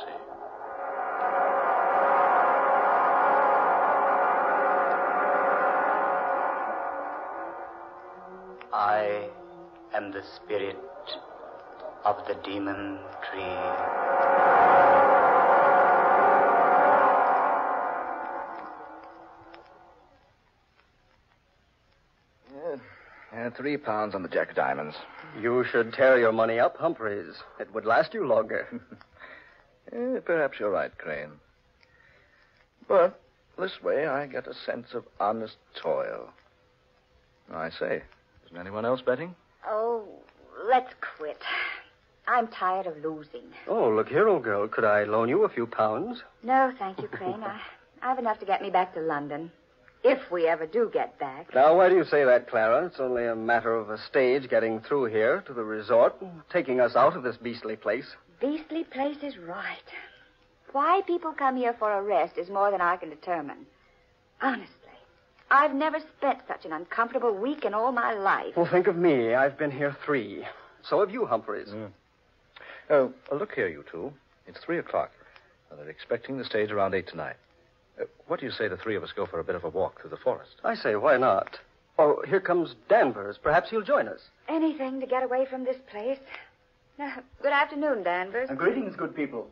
mercy. I am the spirit of the demon tree. 3 pounds on the Jack of Diamonds. You should tear your money up, Humphreys. It would last you longer. Perhaps you're right, Crane. But this way I get a sense of honest toil. I say, isn't anyone else betting? Oh, let's quit. I'm tired of losing. Oh, look here, old girl. Could I loan you a few pounds? No, thank you, Crane. I have enough to get me back to London. If we ever do get back. Now, why do you say that, Clara? It's only a matter of a stage getting through here to the resort and taking us out of this beastly place. Beastly place is right. Why people come here for a rest is more than I can determine. Honestly, I've never spent such an uncomfortable week in all my life. Well, think of me. I've been here 3. So have you, Humphreys. Oh, look here, you two. It's 3 o'clock. They're expecting the stage around 8 tonight. What do you say the 3 of us go for a bit of a walk through the forest? I say, why not? Oh, here comes Danvers. Perhaps he'll join us. Anything to get away from this place. Good afternoon, Danvers. Greetings, good people.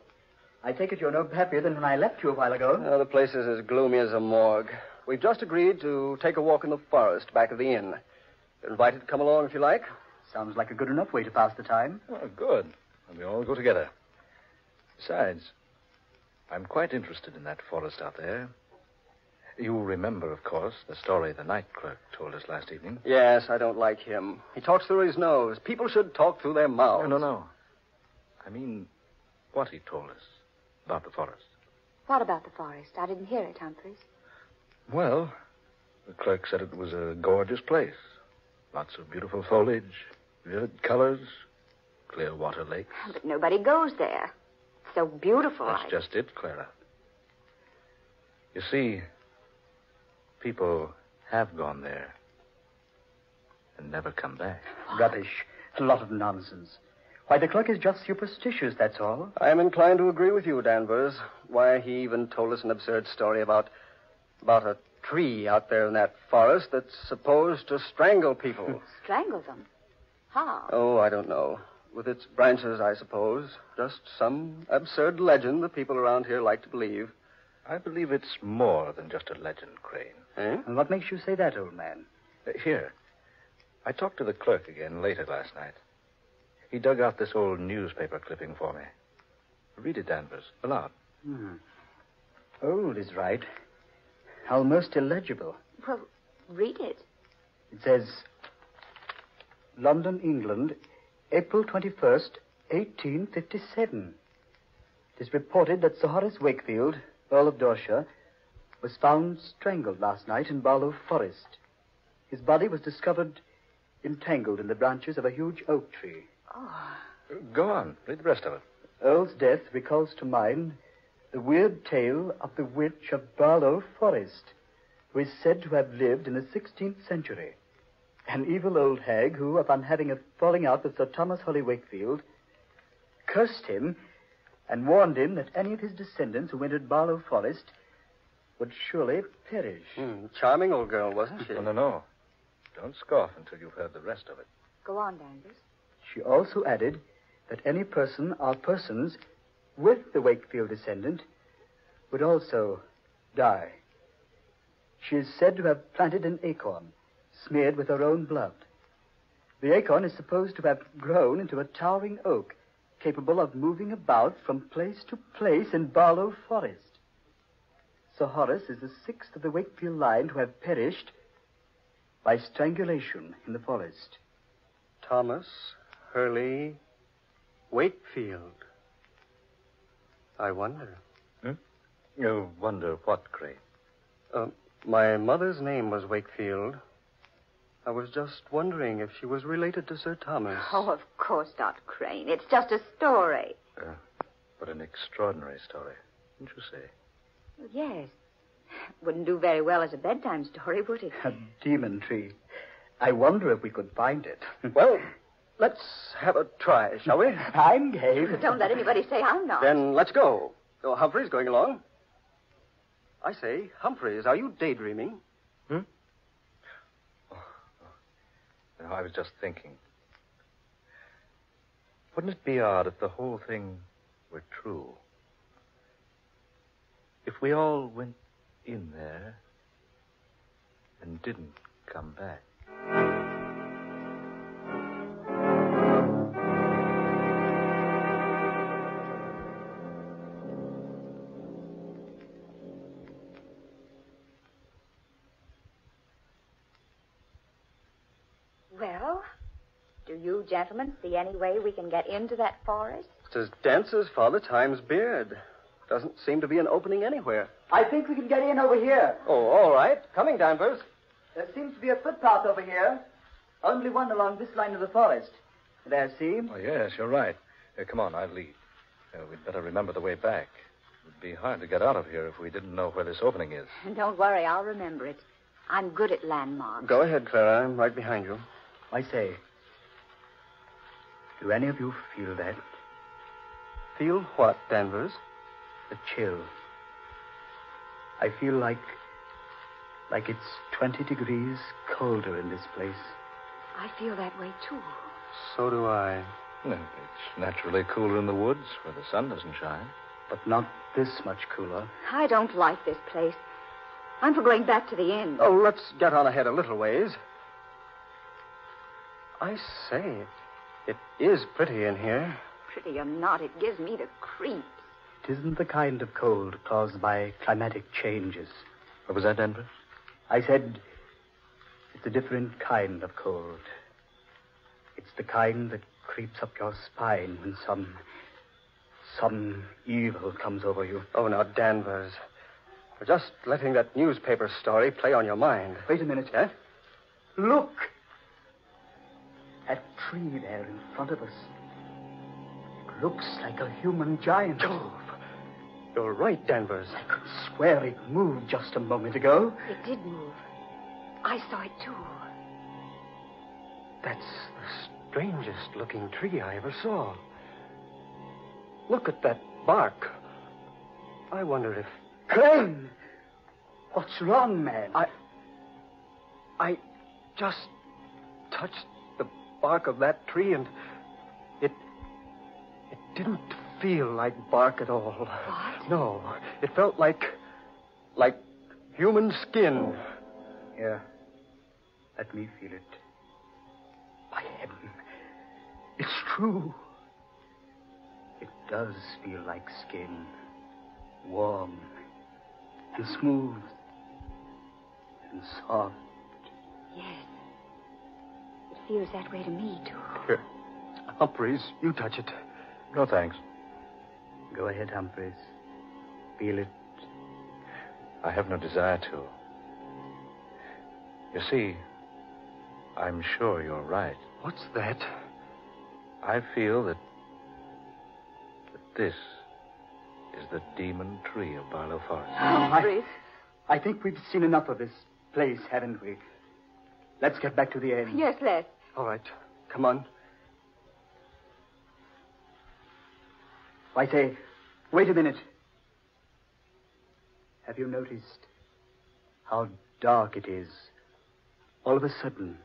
I take it you're no happier than when I left you a while ago. The place is as gloomy as a morgue. We've just agreed to take a walk in the forest back of the inn. You're invited to come along if you like. Sounds like a good enough way to pass the time. Oh, good. And we all go together. Besides, I'm quite interested in that forest out there. You remember, of course, the story the night clerk told us last evening. Yes, I don't like him. He talks through his nose. People should talk through their mouths. No. I mean, what he told us about the forest. What about the forest? I didn't hear it, Humphreys. Well, the clerk said it was a gorgeous place. Lots of beautiful foliage, vivid colors, clear water lakes. But nobody goes there. It's so beautiful. That's just it, Clara. You see, people have gone there and never come back. Rubbish. A lot of nonsense. Why, the clerk is just superstitious, that's all. I'm inclined to agree with you, Danvers. Why, he even told us an absurd story about a tree out there in that forest that's supposed to strangle people. Strangle them? How? Oh, I don't know. With its branches, I suppose. Just some absurd legend the people around here like to believe. I believe it's more than just a legend, Crane. Eh? And what makes you say that, old man? Here. I talked to the clerk again later last night. He dug out this old newspaper clipping for me. Read it, Danvers, aloud. Old is right. Almost illegible. Well, read it. It says, London, England, April 21st, 1857. It is reported that Sir Horace Wakefield, Earl of Dorset, was found strangled last night in Barlow Forest. His body was discovered entangled in the branches of a huge oak tree. Go on. Read the rest of it. Earl's death recalls to mind the weird tale of the witch of Barlow Forest, who is said to have lived in the 16th century. An evil old hag who, upon having a falling out with Sir Thomas Holly Wakefield, cursed him and warned him that any of his descendants who entered Barlow Forest would surely perish. Charming old girl, wasn't she? No. Don't scoff until you've heard the rest of it. Go on, Danvers. She also added that any person or persons with the Wakefield descendant would also die. She is said to have planted an acorn smeared with her own blood. The acorn is supposed to have grown into a towering oak capable of moving about from place to place in Barlow Forest. Sir Horace is the 6th of the Wakefield line to have perished by strangulation in the forest. Thomas Hurley Wakefield. I wonder. You wonder what, Crane? My mother's name was Wakefield. I was just wondering if she was related to Sir Thomas. Oh, of course not, Crane. It's just a story. But an extraordinary story, wouldn't you say? Yes. Wouldn't do very well as a bedtime story, would it? A demon tree. I wonder if we could find it. Well, let's have a try, shall we? I'm game. Don't let anybody say I'm not. Then let's go. Oh, Humphrey's going along. I say, Humphreys, are you daydreaming? No, I was just thinking. Wouldn't it be odd if the whole thing were true? If we all went in there and didn't come back. Well, do you gentlemen see any way we can get into that forest? It's as dense as Father Time's beard. Doesn't seem to be an opening anywhere. I think we can get in over here. Oh, all right. Coming, Danvers. There seems to be a footpath over here. Only one along this line of the forest. There, see? Oh, yes, you're right. Come on, I'll lead. We'd better remember the way back. It'd be hard to get out of here if we didn't know where this opening is. Don't worry, I'll remember it. I'm good at landmarks. Go ahead, Clara. I'm right behind you. I say, do any of you feel that? Feel what, Danvers? The chill. I feel like it's 20 degrees colder in this place. I feel that way, too. So do I. Well, it's naturally cooler in the woods where the sun doesn't shine. But not this much cooler. I don't like this place. I'm for going back to the inn. Oh, let's get on ahead a little ways. I say, it is pretty in here. Pretty or not, it gives me the creeps. It isn't the kind of cold caused by climatic changes. What was that, Denver? I said it's a different kind of cold. It's the kind that creeps up your spine when some evil comes over you. Oh, now, Danvers. You're just letting that newspaper story play on your mind. Wait a minute. Huh? Look! That tree there in front of us. It looks like a human giant. Jove! You're right, Danvers. I could swear it moved just a moment ago. It did move. I saw it, too. That's the strangest looking tree I ever saw. Look at that bark. I wonder if... Crane! What's wrong, man? I just touched the bark of that tree and it didn't feel like bark at all. What? No, it felt like human skin. Here, let me feel it. By heaven, it's true. It does feel like skin. Warm and smooth and soft. Yes. It feels that way to me, too. Here, Humphreys, you touch it. No, thanks. Go ahead, Humphreys. Feel it. I have no desire to. You see, I'm sure you're right. What's that? I feel that this is the demon tree of Barlow Forest. Humphrey. I think we've seen enough of this place, haven't we? Let's get back to the inn. Yes, let's. All right, come on. I say, wait a minute. Have you noticed how dark it is? All of a sudden.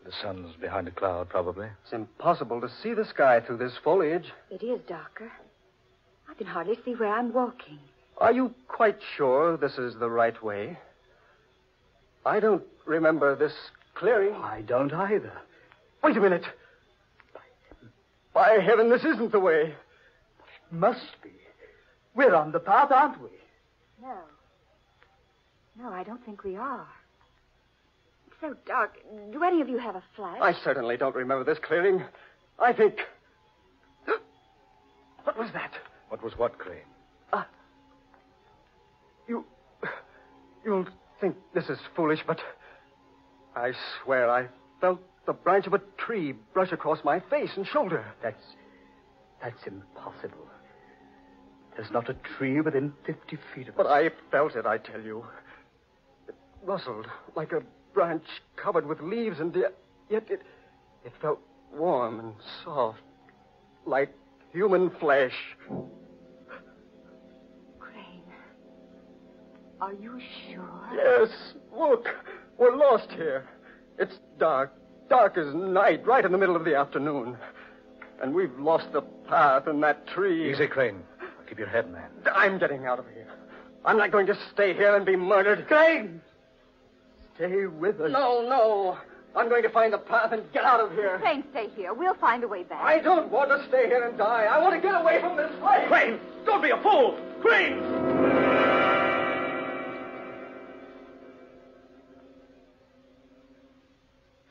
The sun's behind a cloud, probably. It's impossible to see the sky through this foliage. It is darker. I can hardly see where I'm walking. Are you quite sure this is the right way? I don't remember this clearing. I don't either. Wait a minute. By heaven, this isn't the way. Must be. We're on the path, aren't we? No. No, I don't think we are. It's so dark. Do any of you have a flash? I certainly don't remember this clearing. I think... What was that? What was what, Crane? You'll think this is foolish, but I swear I felt the branch of a tree brush across my face and shoulder. That's impossible. There's not a tree within 50 feet of us. But I felt it, I tell you. It rustled like a branch covered with leaves, and yet it felt warm and soft, like human flesh. Crane, are you sure? Yes, look, we're lost here. It's dark as night, right in the middle of the afternoon. And we've lost the path in that tree. Easy, Crane. Keep your head, man. I'm getting out of here. I'm not going to stay here and be murdered. Crane! Stay with us. No. I'm going to find the path and get out of here. Crane, stay here. We'll find a way back. I don't want to stay here and die. I want to get away from this place. Crane! Don't be a fool! Crane!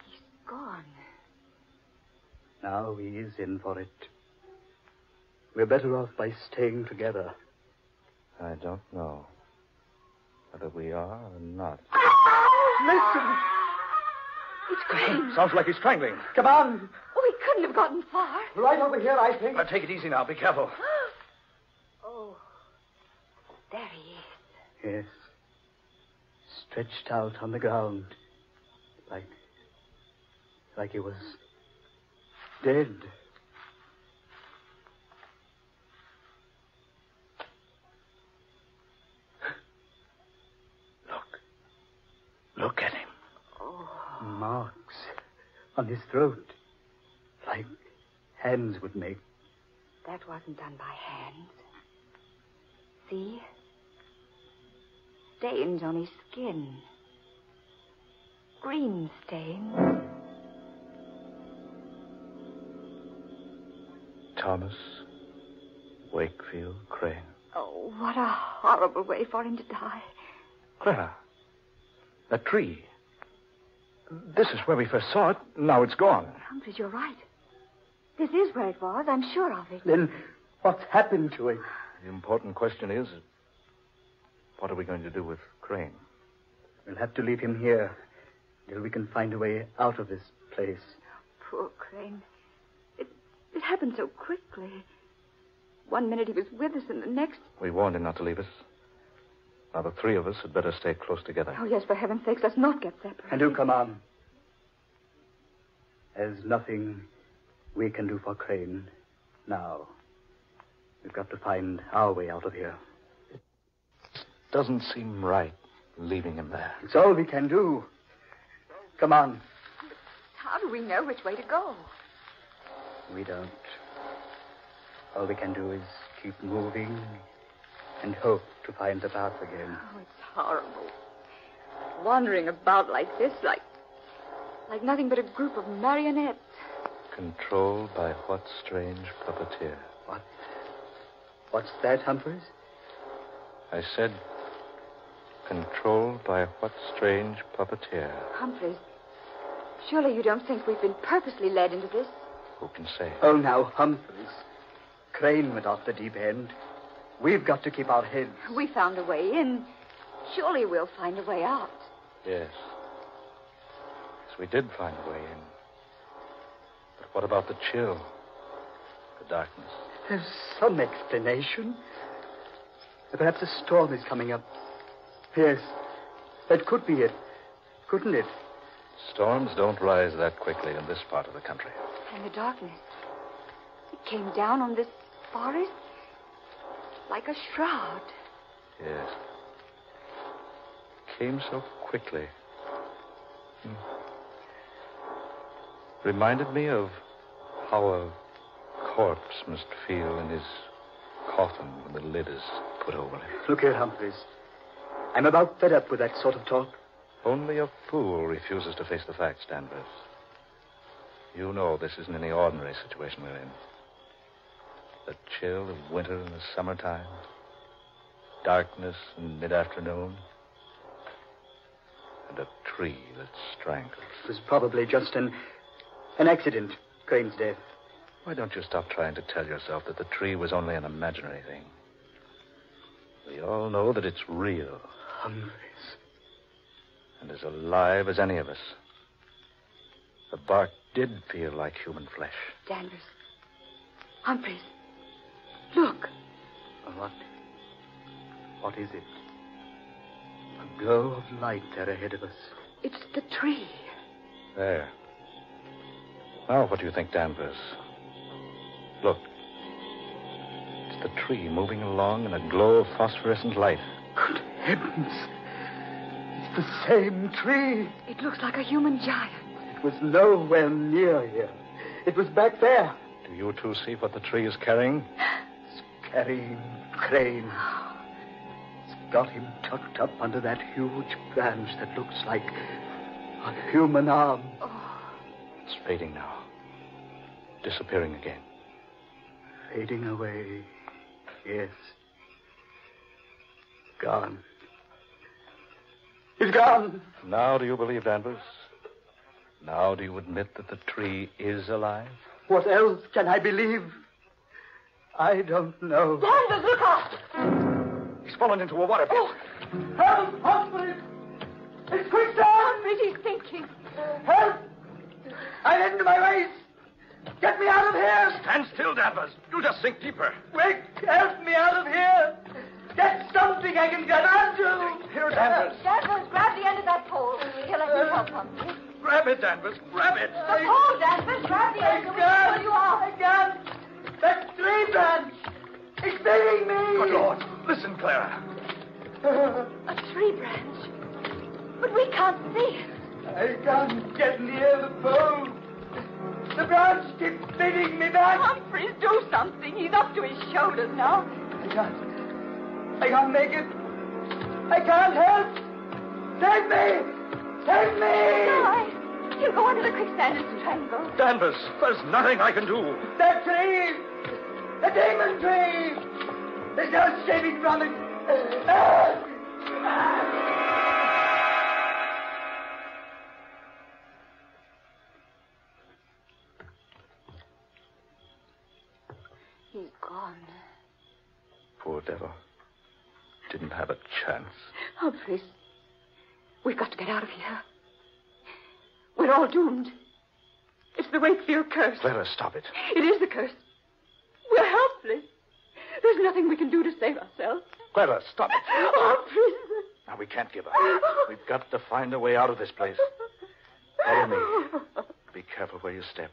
He's gone. Now he is in for it. We're better off by staying together. I don't know whether we are or not. Listen! It's Crane. Sounds like he's strangling. Come on! Oh, he couldn't have gotten far. Right over here, I think. Now, take it easy now. Be careful. Oh, there he is. Yes. Stretched out on the ground. Like he was dead. Look at him. Marks on his throat. Like hands would make. That wasn't done by hands. See? Stains on his skin. Green stains. Thomas Wakefield Crane. Oh, what a horrible way for him to die. Clara, that tree. This is where we first saw it. Now it's gone. Humphreys, you're right. This is where it was. I'm sure of it. Then what's happened to it? The important question is, what are we going to do with Crane? We'll have to leave him here till we can find a way out of this place. Poor Crane. It happened so quickly. One minute he was with us, and the next... We warned him not to leave us. Now, the three of us had better stay close together. Oh, yes, for heaven's sakes, let's not get separated. And do come on. There's nothing we can do for Crane now. We've got to find our way out of here. It doesn't seem right leaving him there. It's all we can do. Come on. How do we know which way to go? We don't. All we can do is keep moving and hope to find the path again. Oh, it's horrible. Wandering about like this, like nothing but a group of marionettes. Controlled by what strange puppeteer? What's that, Humphreys? I said, controlled by what strange puppeteer? Humphreys, surely you don't think we've been purposely led into this? Who can say? Oh, now, Humphreys. Crane went off the deep end. We've got to keep our heads. We found a way in. Surely we'll find a way out. Yes. Yes, we did find a way in. But what about the chill? The darkness? There's some explanation. Perhaps a storm is coming up. Yes, that could be it. Couldn't it? Storms don't rise that quickly in this part of the country. And the darkness. It came down on this forest like a shroud. Yes. Came so quickly. Reminded me of how a corpse must feel in his coffin when the lid is put over him. Look here, Humphreys. I'm about fed up with that sort of talk. Only a fool refuses to face the facts, Danvers. You know this isn't any ordinary situation we're in. The chill of winter in the summertime. Darkness in mid-afternoon. And a tree that strangles. It was probably just an accident, Crane's death. Why don't you stop trying to tell yourself that the tree was only an imaginary thing? We all know that it's real. Humphreys. And as alive as any of us. The bark did feel like human flesh. Danvers. Humphreys. Look. What is it? A glow of light there ahead of us. It's the tree. There. Now, what do you think, Danvers? Look. It's the tree moving along in a glow of phosphorescent light. Good heavens. It's the same tree. It looks like a human giant. It was nowhere near here. It was back there. Do you two see what the tree is carrying? It's carrying Crane. It's got him tucked up under that huge branch that looks like a human arm. It's fading now. Disappearing again. Fading away. Yes. Gone. He's gone. Now do you believe, Danvers? Now do you admit that the tree is alive? What else can I believe? I don't know. Danvers, look out! He's fallen into a water pit. Oh, Help! Humphrey! It's quicksand! Humphrey, he's sinking. Help! I'm into my waist! Get me out of here! Stand still, Danvers. You'll just sink deeper. Quick! Help me out of here! Get something I can get onto! Here, Danvers. Danvers, grab the end of that pole. Here, let me help Humphrey. Grab it, Danvers. Grab it. The pole, Danvers. Grab the end. We'll pull you out. I can't! That tree branch! It's beating me! Good Lord. Listen, Clara. A tree branch. But we can't see it. I can't get near the pole. The branch keeps beating me back. Humphreys, do something. He's up to his shoulders now. I can't make it. I can't help. Save me! Save me! No, he'll go under the quicksand and strangle. Danvers, there's nothing I can do. That tree! The demon tree! There's no saving from it. He's gone. Poor devil. Didn't have a chance. Humphreys, we've got to get out of here. We're all doomed. It's the Wakefield curse. Clara, stop it. It is the curse. We're helpless. There's nothing we can do to save ourselves. Clara, stop it. Humphreys. Now, we can't give up. We've got to find a way out of this place. Follow me. Be careful where you step.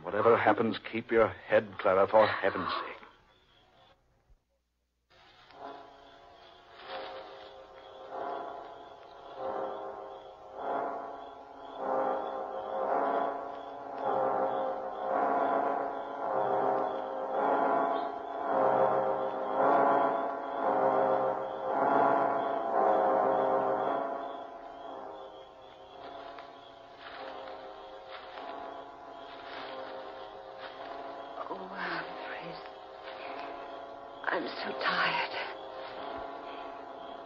Whatever happens, keep your head, Clara, for heaven's sake. I'm so tired.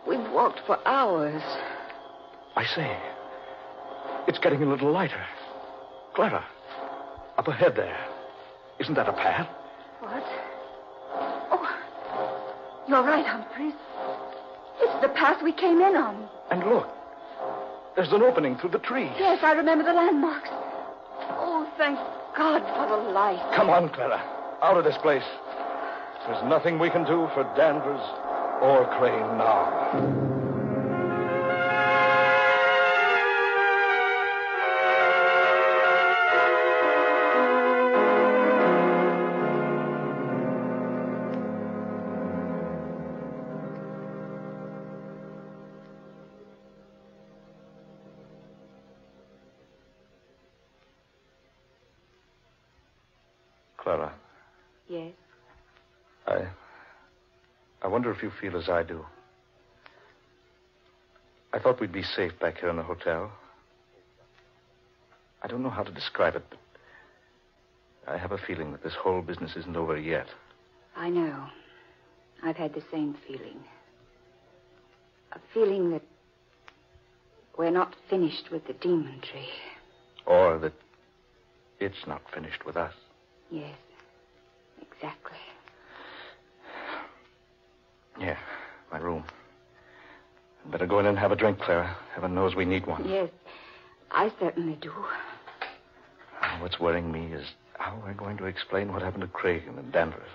We've walked for hours. I say, it's getting a little lighter. Clara, up ahead there. Isn't that a path? What? Oh, you're right, Humphreys. It's the path we came in on. And look, there's an opening through the trees. Yes, I remember the landmarks. Oh, thank God for the light. Come on, Clara. Out of this place. There's nothing we can do for Danvers or Crane now. Clara. Yes? I wonder if you feel as I do. I thought we'd be safe back here in the hotel. I don't know how to describe it, but I have a feeling that this whole business isn't over yet. I know. I've had the same feeling. A feeling that we're not finished with the demon tree. Or that it's not finished with us. Yes, exactly. Yeah, my room. I'd better go in and have a drink, Clara. Heaven knows we need one. Yes, I certainly do. What's worrying me is how we're going to explain what happened to Craig and Danvers.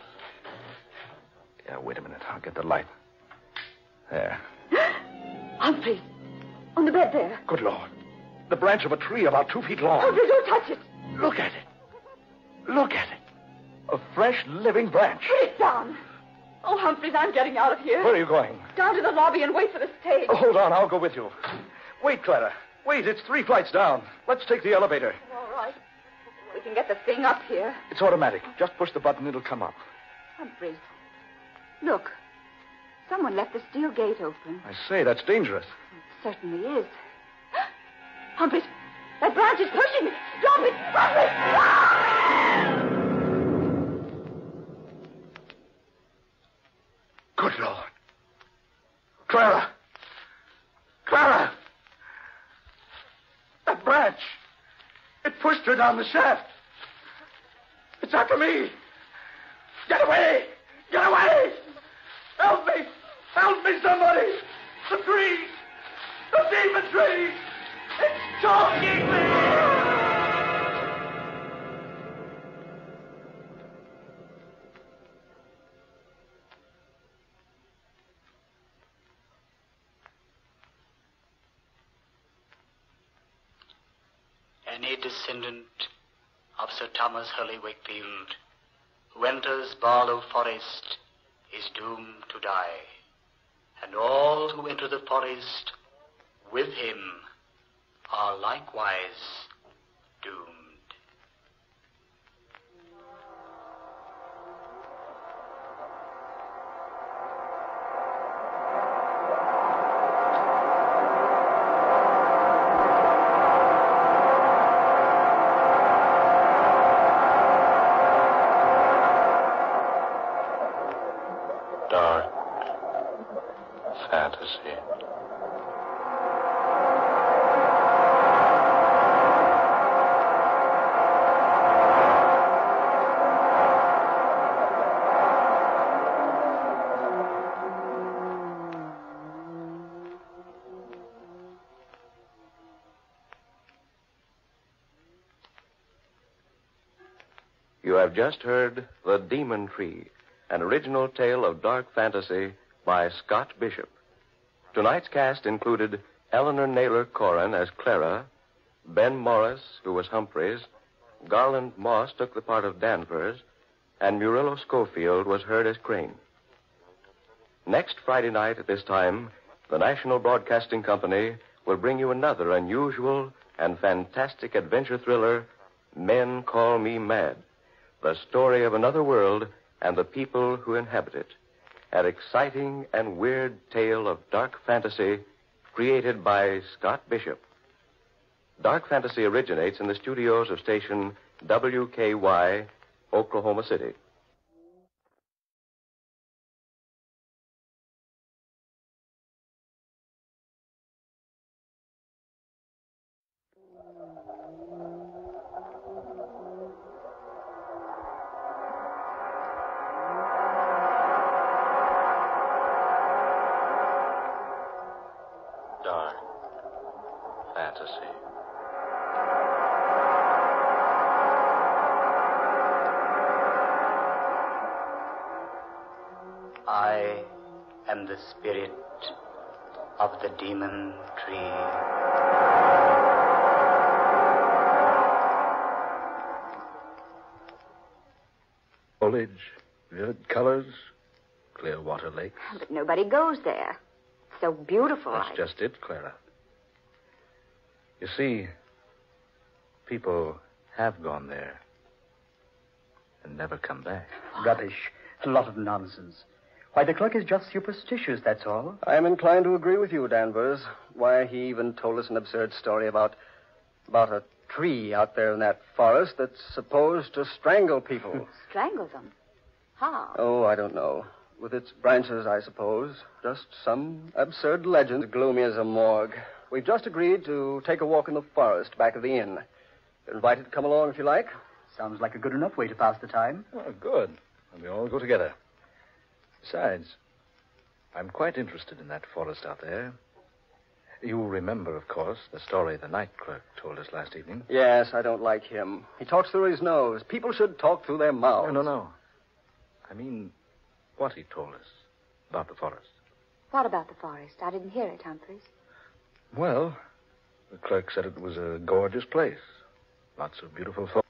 Yeah, wait a minute. I'll get the light. There. Humphreys, on the bed there. Good Lord. The branch of a tree about 2 feet long. Humphreys, don't touch it. Look at it. Look at it. A fresh, living branch. Put it down. Oh, Humphreys, I'm getting out of here. Where are you going? Down to the lobby and wait for the stage. Oh, hold on. I'll go with you. Wait, Clara. Wait, it's 3 flights down. Let's take the elevator. All right. We can get the thing up here. It's automatic. Just push the button, it'll come up. Humphreys, look. Someone left the steel gate open. I say, that's dangerous. It certainly is. Humphreys, that branch is pushing me. Stop it. Humphreys! Ah! Good Lord. Clara! Clara! That branch! It pushed her down the shaft. It's after me. Get away! Get away! Help me! Help me, somebody! The tree! The demon tree! It's choking me! Any descendant of Sir Thomas Hurley Wakefield who enters Barlow Forest is doomed to die, and all who enter the forest with him are likewise doomed. Dark fantasy. You have just heard The Demon Tree, an original tale of dark fantasy by Scott Bishop. Tonight's cast included Eleanor Naylor Corrin as Clara, Ben Morris, who was Humphreys, Garland Moss took the part of Danvers, and Murillo Schofield was heard as Crane. Next Friday night at this time, the National Broadcasting Company will bring you another unusual and fantastic adventure thriller, Men Call Me Mad, the story of another world and the people who inhabit it. An exciting and weird tale of dark fantasy created by Scott Bishop. Dark fantasy originates in the studios of station WKY, Oklahoma City. Dark fantasy. I am the spirit of the demon tree. Foliage, vivid colors, clear water lakes. But nobody goes there. It's so beautiful. That's just it, Clara. You see, people have gone there and never come back. Rubbish. A lot of nonsense. Why, the clerk is just superstitious, that's all. I'm inclined to agree with you, Danvers. Why, he even told us an absurd story about a tree out there in that forest that's supposed to strangle people. Strangle them. How? Oh, I don't know. With its branches, I suppose. Just some absurd legend, gloomy as a morgue. We've just agreed to take a walk in the forest back of the inn. You're invited to come along if you like. Sounds like a good enough way to pass the time. Oh, good. And we all go together. Besides, I'm quite interested in that forest out there. You remember, of course, the story the night clerk told us last evening. Yes, I don't like him. He talks through his nose. People should talk through their mouths. No. I mean, what he told us about the forest. What about the forest? I didn't hear it, Humphreys. Well, the clerk said it was a gorgeous place Lots of beautiful folk.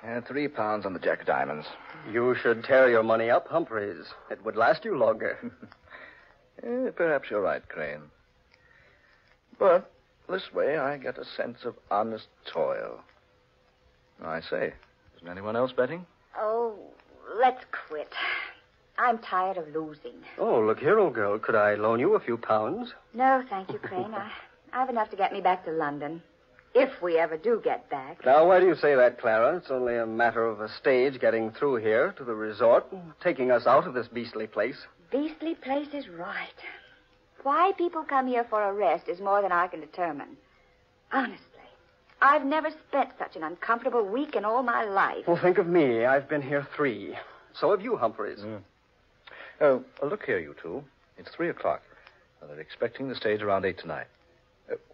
Yeah, 3 pounds on the Jack of Diamonds. You should tear your money up, Humphreys. It would last you longer. Perhaps you're right, Crane. But this way I get a sense of honest toil. I say, isn't anyone else betting? Oh, let's quit. I'm tired of losing. Oh, look here, old girl. Could I loan you a few pounds? No, thank you, Crane. I have enough to get me back to London. If we ever do get back. Now, why do you say that, Clara? It's only a matter of a stage getting through here to the resort and taking us out of this beastly place. Beastly place is right. Why people come here for a rest is more than I can determine. Honestly, I've never spent such an uncomfortable week in all my life. Well, think of me. I've been here 3. So have you, Humphreys. Oh, look here, you two. It's 3 o'clock. They're expecting the stage around 8 tonight.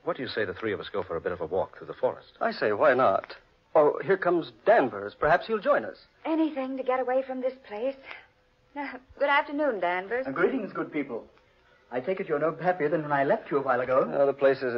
What do you say the 3 of us go for a bit of a walk through the forest? I say, why not? Oh, here comes Danvers. Perhaps he'll join us. Anything to get away from this place. Good afternoon, Danvers. Greetings, good people. I take it you're no happier than when I left you a while ago. The place is